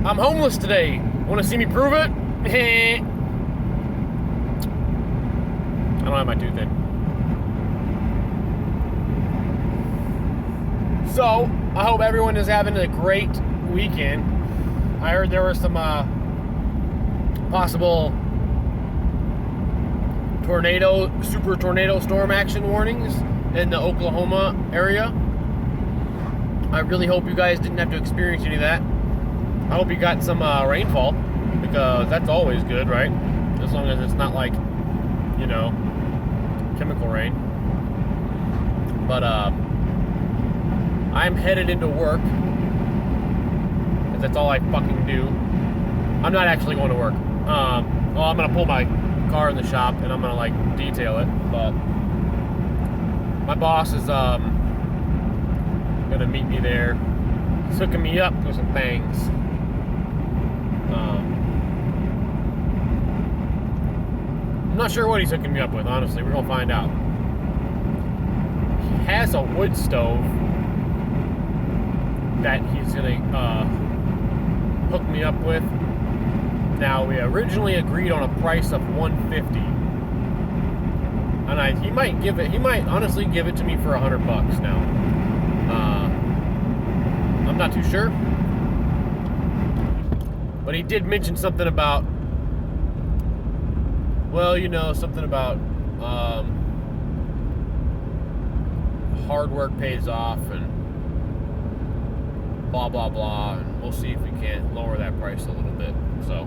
I'm homeless today. Want to see me prove it? I don't have my tooth in. So, I hope everyone is having a great weekend. I heard there were some possible super tornado storm action warnings in the Oklahoma area. I really hope you guys didn't have to experience any of that. I hope you got some rainfall, because that's always good, right? As long as it's not like, you know, chemical rain. But I'm headed into work, because that's all I fucking do. I'm not actually going to work. Well, I'm going to pull my car in the shop, and I'm going to, like, detail it. But my boss is going to meet me there. He's hooking me up with some things. I'm not sure what he's hooking me up with, honestly. We're going to find out. He has a wood stove that he's going to hook me up with. Now, we originally agreed on a price of $150, and he might honestly give it to me for $100 now. I'm not too sure, but he did mention something about, well, you know, something about hard work pays off and blah blah blah, and we'll see if we can't lower that price a little bit. So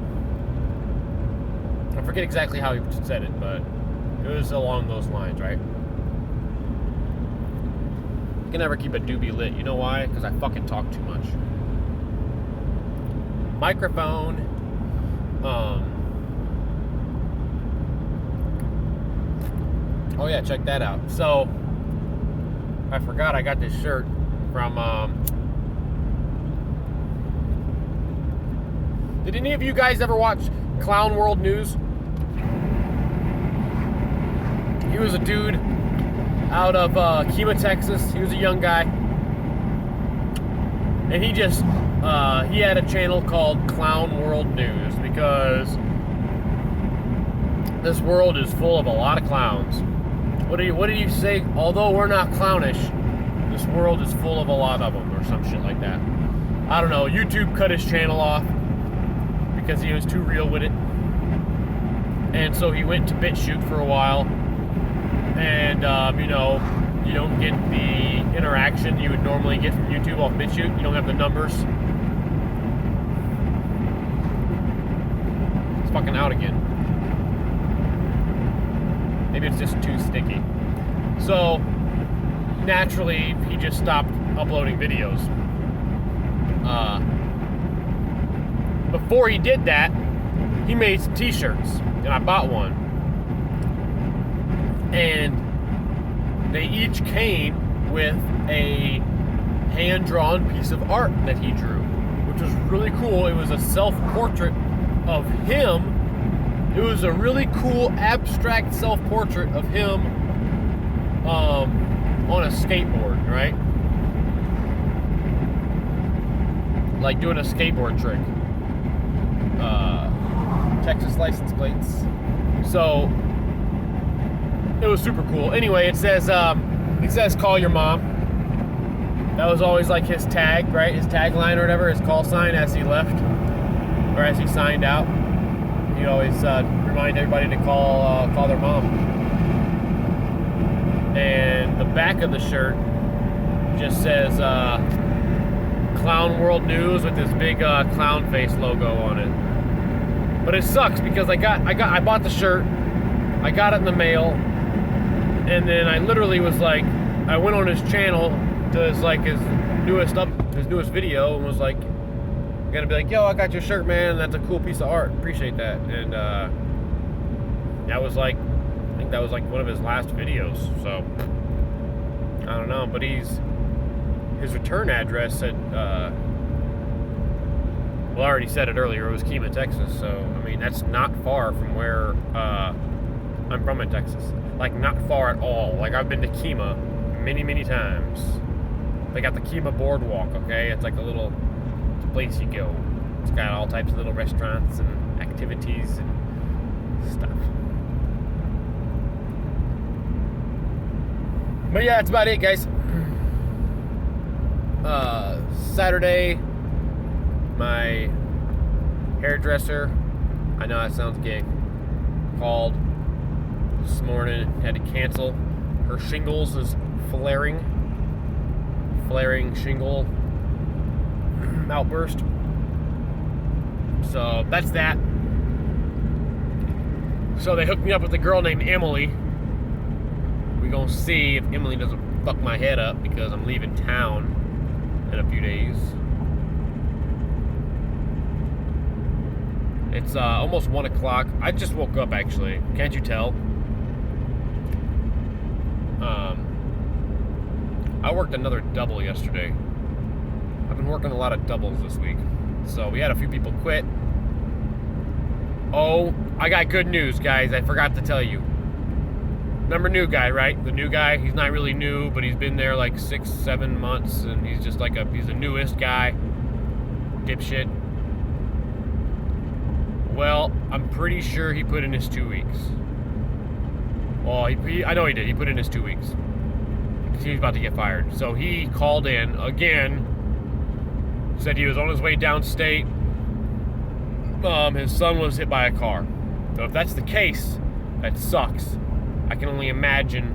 I forget exactly how he said it, but it was along those lines, right? I can never keep a doobie lit. You know why? Because I fucking talk too much. Microphone. Oh yeah, check that out. So I forgot I got this shirt from did any of you guys ever watch Clown World News? He was a dude out of Kemah, Texas. He was a young guy, and he just he had a channel called Clown World News, because this world is full of a lot of clowns. What did you say? Although we're not clownish, this world is full of a lot of them, or some shit like that. I don't know. YouTube cut his channel off because he was too real with it, and so he went to BitChute for a while. And, you know, you don't get the interaction you would normally get from YouTube off BitChute. You don't have the numbers. It's fucking out again. Maybe it's just too sticky. So, naturally, he just stopped uploading videos. Before he did that, he made some t-shirts, and I bought one. And they each came with a hand-drawn piece of art that he drew, which was really cool. It was a self-portrait of him. It was a really cool abstract self-portrait of him on a skateboard, right? Like doing a skateboard trick. Texas license plates. So it was super cool. Anyway, it says call your mom. That was always like his tag, right? His tagline or whatever, his call sign as he left, or as he signed out. He'd always remind everybody to call their mom. And the back of the shirt just says Clown World News with this big clown face logo on it. But it sucks because I bought the shirt, I got it in the mail, and then I literally was like, I went on his channel to his newest video, and was like, I'm gonna be like, yo, I got your shirt, man. That's a cool piece of art. Appreciate that. And that was like, I think that was like one of his last videos. So I don't know, but his return address said, well, I already said it earlier. It was Kemah, Texas. So I mean, that's not far from where I'm from in Texas. Like, not far at all. Like, I've been to Kemah many, many times. They got the Kemah Boardwalk, okay? It's like a little place you go. It's got all types of little restaurants and activities and stuff. But yeah, that's about it, guys. Saturday, my hairdresser, I know that sounds gay, called this morning, had to cancel. Her shingles is flaring shingle outburst. So that's that. So they hooked me up with a girl named Emily. We're gonna see if Emily doesn't fuck my head up because I'm leaving town in a few days. It's almost 1 o'clock. I just woke up, actually. Can't you tell? I worked another double yesterday. I've been working a lot of doubles this week. So we had a few people quit. Oh, I got good news, guys. I forgot to tell you. Remember new guy, right? The new guy. He's not really new, but he's been there like 6-7 months, and he's just like he's the newest guy. Dipshit. Well, I'm pretty sure he put in his 2 weeks. Well, I know he did. He put in his 2 weeks. He was about to get fired. So he called in again. Said he was on his way downstate. His son was hit by a car. So if that's the case, that sucks. I can only imagine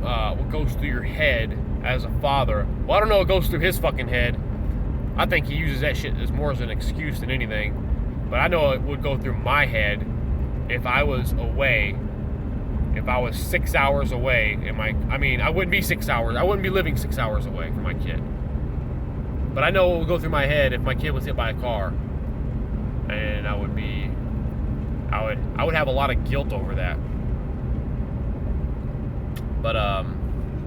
what goes through your head as a father. Well, I don't know what goes through his fucking head. I think he uses that shit as more as an excuse than anything. But I know it would go through my head if I was away. If I was 6 hours away, I wouldn't be 6 hours. I wouldn't be living 6 hours away from my kid. But I know what would go through my head if my kid was hit by a car. And I would have a lot of guilt over that. But,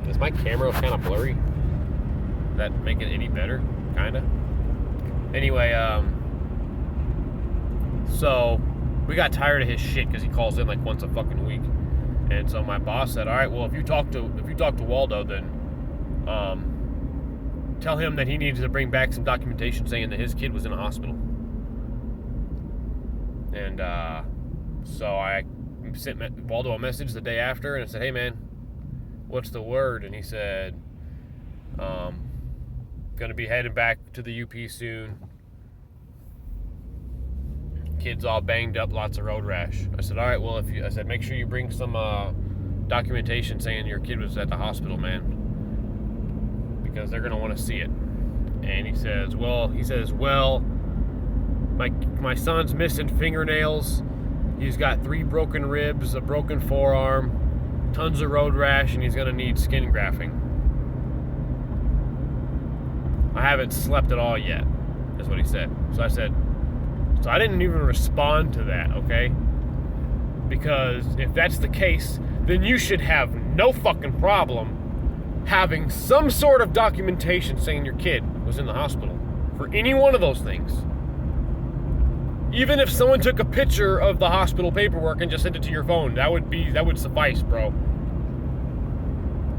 is my camera kind of blurry? Does that make it any better? Kinda. Anyway, so we got tired of his shit because he calls in like once a fucking week. And so my boss said, all right, well, if you talk to Waldo, then tell him that he needs to bring back some documentation saying that his kid was in a hospital. And so I sent Waldo a message the day after, and I said, hey, man, what's the word? And he said, going to be heading back to the UP soon. Kid's all banged up, lots of road rash. I said, all right, well, I said, make sure you bring some documentation saying your kid was at the hospital, man, because they're going to want to see it. And he says, well, my son's missing fingernails. He's got 3 broken ribs, a broken forearm, tons of road rash, and he's going to need skin grafting. I haven't slept at all yet, is what he said. So I said, so I didn't even respond to that, okay? Because if that's the case, then you should have no fucking problem having some sort of documentation saying your kid was in the hospital for any one of those things. Even if someone took a picture of the hospital paperwork and just sent it to your phone, that would suffice, bro.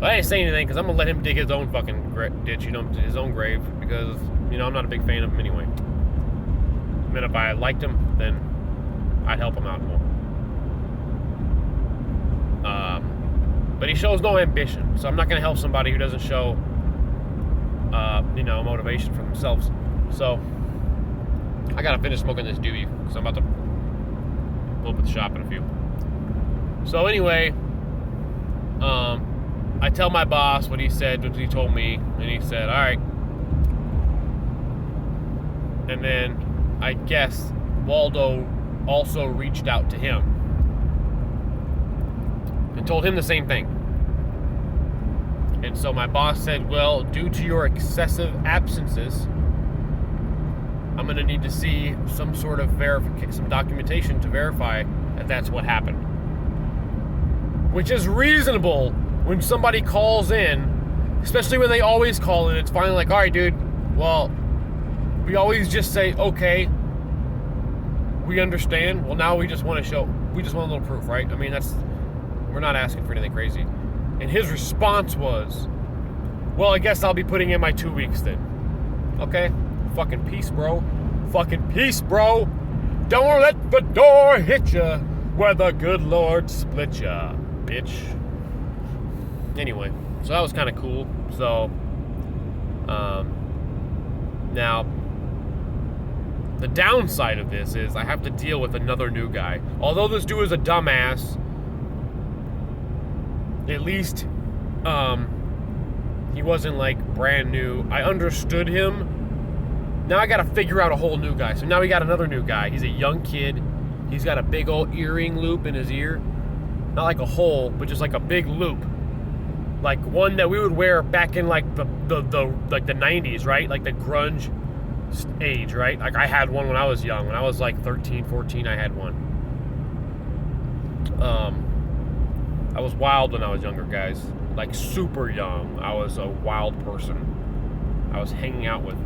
But I ain't saying anything because I'm gonna let him dig his own fucking ditch, his own grave, because I'm not a big fan of him anyway. I mean, if I liked him, then I'd help him out more. But he shows no ambition, so I'm not gonna help somebody who doesn't show, motivation for themselves. So I gotta finish smoking this doobie because I'm about to pull up at the shop in a few. So anyway, I tell my boss what he said, what he told me, and he said, all right. And then I guess Waldo also reached out to him and told him the same thing. And so my boss said, well, due to your excessive absences, I'm going to need to see some sort of some documentation to verify that that's what happened. Which is reasonable when somebody calls in, especially when they always call in. It's finally like, all right, dude, well, we always just say, okay, we understand. Well, now we just want a little proof, right? I mean, we're not asking for anything crazy. And his response was, well, I guess I'll be putting in my 2 weeks then. Okay, Fucking peace, bro. Fucking peace, bro. Don't let the door hit ya where the good Lord split ya, bitch. Anyway, so that was kind of cool. So, now, the downside of this is I have to deal with another new guy. Although this dude is a dumbass, at least, he wasn't like brand new. I understood him. Now I gotta figure out a whole new guy. So now we got another new guy. He's a young kid. He's got a big old earring loop in his ear. Not like a hole, but just like a big loop. Like one that we would wear back in like the 90s, right? Like the grunge age, right? Like I had one when I was young. When I was like 13, 14, I had one. I was wild when I was younger, guys. Like super young. I was a wild person. I was hanging out with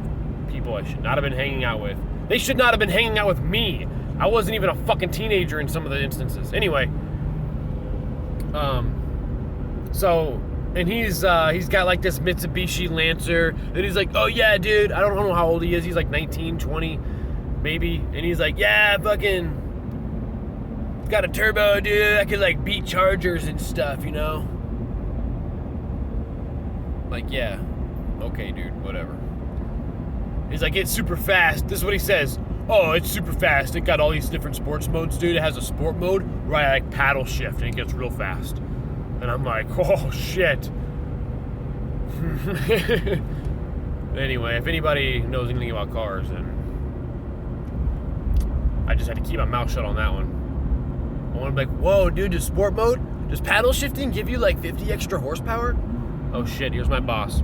people I should not have been hanging out with. They should not have been hanging out with me. I wasn't even a fucking teenager in some of the instances. Anyway, so, and he's got like this Mitsubishi Lancer, and he's like, oh yeah, dude, I don't know how old he is. He's like 19, 20, maybe, and he's like, yeah, fucking got a turbo, dude. I could like beat Chargers and stuff, you know? Like, yeah, okay, dude, whatever. He's like, it's super fast. This is what he says. Oh, it's super fast. It got all these different sports modes, dude. It has a sport mode where I like paddle shift and it gets real fast. And I'm like, oh shit. Anyway, if anybody knows anything about cars, then I just had to keep my mouth shut on that one. I want to be like, whoa, dude, does sport mode, does paddle shifting give you like 50 extra horsepower? Oh shit, here's my boss.